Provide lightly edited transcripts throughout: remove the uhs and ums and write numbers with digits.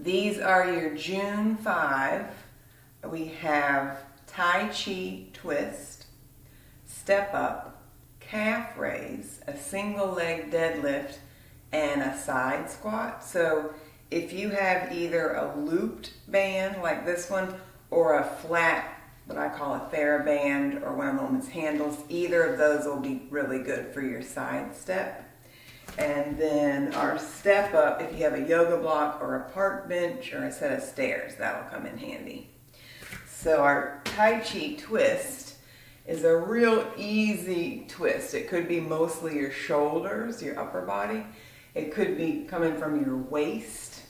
These are your June 5. We have Tai Chi Twist, Step Up, Calf Raise, a single leg deadlift, and a side squat. So if you have either a looped band like this one or a flat, what I call a TheraBand, or one of the ones handles, either of those will be really good for your side step. And then our step up, if you have a yoga block or a park bench or a set of stairs, that'll come in handy. So our Tai Chi Twist is a real easy twist. It could be mostly your shoulders, your upper body. It could be coming from your waist.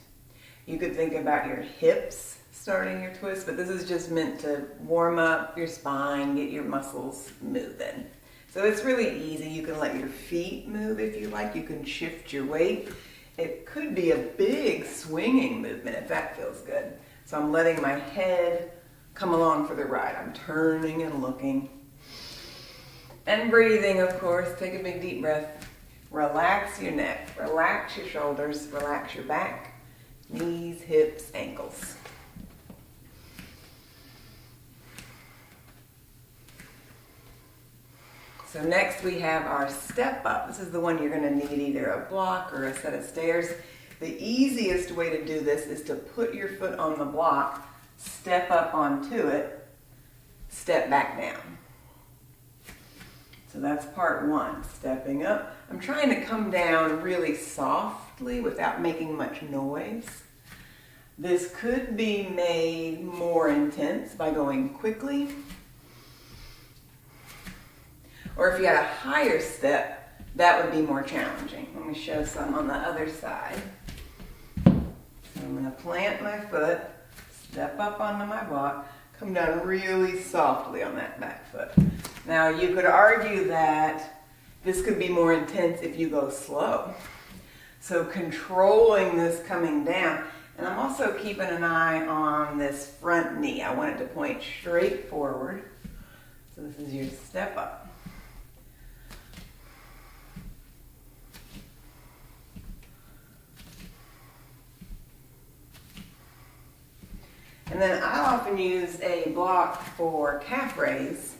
You could think about your hips starting your twist, but this is just meant to warm up your spine, get your muscles moving. So it's really easy. You can let your feet move if you like. You can shift your weight. It could be a big swinging movement if that feels good. So I'm letting my head come along for the ride. I'm turning and looking. And breathing, of course. Take a big deep breath. Relax your neck. Relax your shoulders. Relax your back, knees, hips, ankles. So next we have our step up. This is the one you're going to need either a block or a set of stairs. The easiest way to do this is to put your foot on the block, step up onto it, step back down. So that's part one, stepping up. I'm trying to come down really softly without making much noise. This could be made more intense by going quickly. Or if you had a higher step, that would be more challenging. Let me show some on the other side. So I'm going to plant my foot, step up onto my block, come down really softly on that back foot. Now you could argue that this could be more intense if you go slow. So controlling this coming down, and I'm also keeping an eye on this front knee. I want it to point straight forward. So this is your step up. And then I often use a block for calf raise.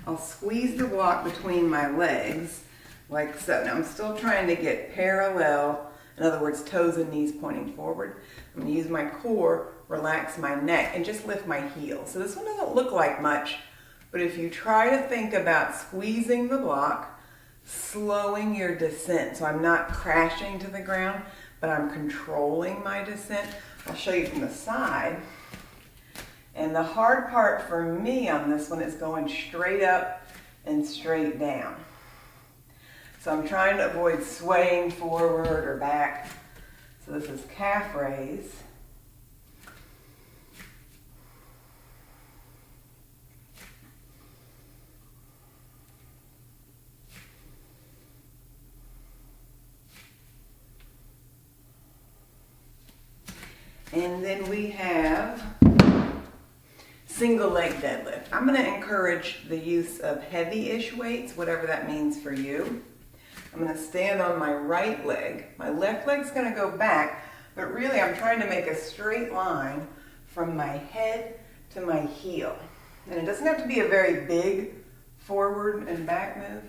I'll squeeze the block between my legs like so. Now I'm still trying to get parallel, in other words, toes and knees pointing forward. I'm going to use my core, relax my neck, and just lift my heels. So this one doesn't look like much, but if you try to think about squeezing the block, slowing your descent, so I'm not crashing to the ground, but I'm controlling my descent. I'll show you from the side. And the hard part for me on this one is going straight up and straight down. So I'm trying to avoid swaying forward or back. So this is calf raise. And then we have single leg deadlift. I'm going to encourage the use of heavy-ish weights, whatever that means for you. I'm going to stand on my right leg. My left leg's going to go back, but really I'm trying to make a straight line from my head to my heel. And it doesn't have to be a very big forward and back move.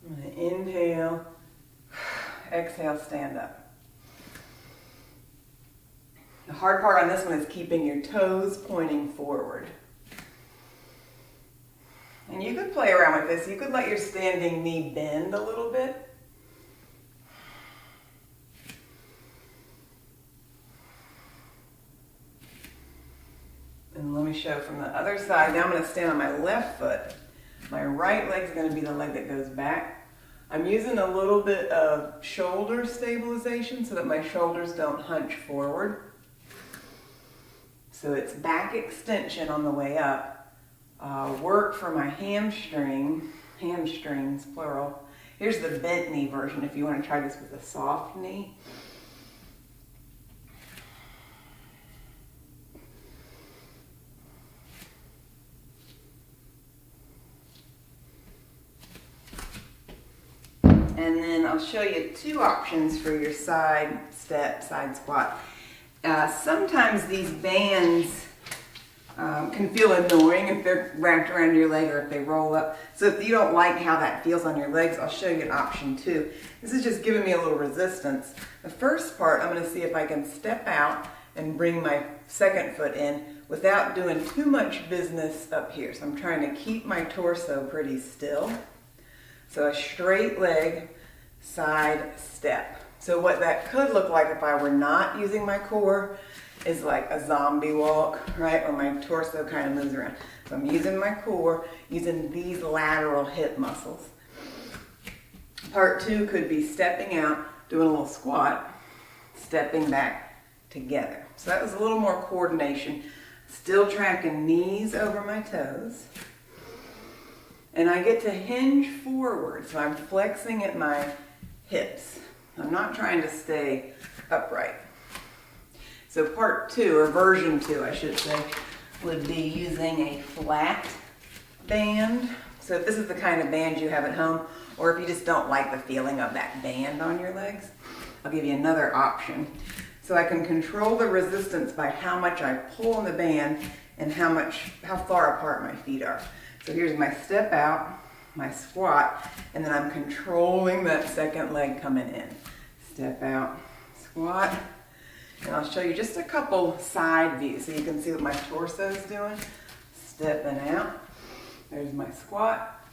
I'm going to inhale, exhale, stand up. The hard part on this one is keeping your toes pointing forward. And you could play around with this. You could let your standing knee bend a little bit. And let me show from the other side. Now I'm going to stand on my left foot. My right leg is going to be the leg that goes back. I'm using a little bit of shoulder stabilization so that my shoulders don't hunch forward. So it's back extension on the way up. Work for my hamstrings, plural. Here's the bent knee version if you want to try this with a soft knee. And then I'll show you two options for your side step, side squat. Sometimes these bands can feel annoying if they're wrapped around your leg or if they roll up. So if you don't like how that feels on your legs, I'll show you an option too. This is just giving me a little resistance. The first part, I'm going to see if I can step out and bring my second foot in without doing too much business up here. So I'm trying to keep my torso pretty still. So a straight leg side step. So what that could look like if I were not using my core is like a zombie walk, right? Where my torso kind of moves around. So I'm using my core, using these lateral hip muscles. Part two could be stepping out, doing a little squat, stepping back together. So that was a little more coordination. Still tracking knees over my toes. And I get to hinge forward, so I'm flexing at my hips. I'm not trying to stay upright. So part two, or version two, I should say, would be using a flat band. So if this is the kind of band you have at home, or if you just don't like the feeling of that band on your legs, I'll give you another option. So I can control the resistance by how much I pull on the band and how far apart my feet are. So here's my step out, my squat, and then I'm controlling that second leg coming in. Step out, squat, and I'll show you just a couple side views so you can see what my torso is doing. Stepping out, there's my squat,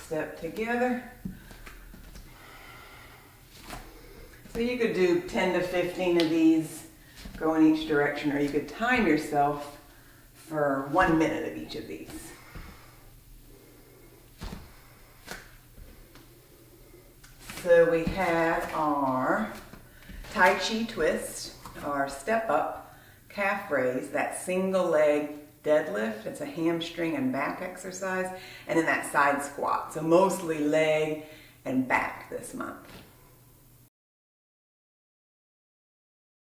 step together. So you could do 10 to 15 of these, go in each direction, or you could time yourself for 1 minute of each of these. So we have our Tai Chi Twist, our step up, calf raise, that single leg deadlift. It's a hamstring and back exercise, and then that side squat. So mostly leg and back this month.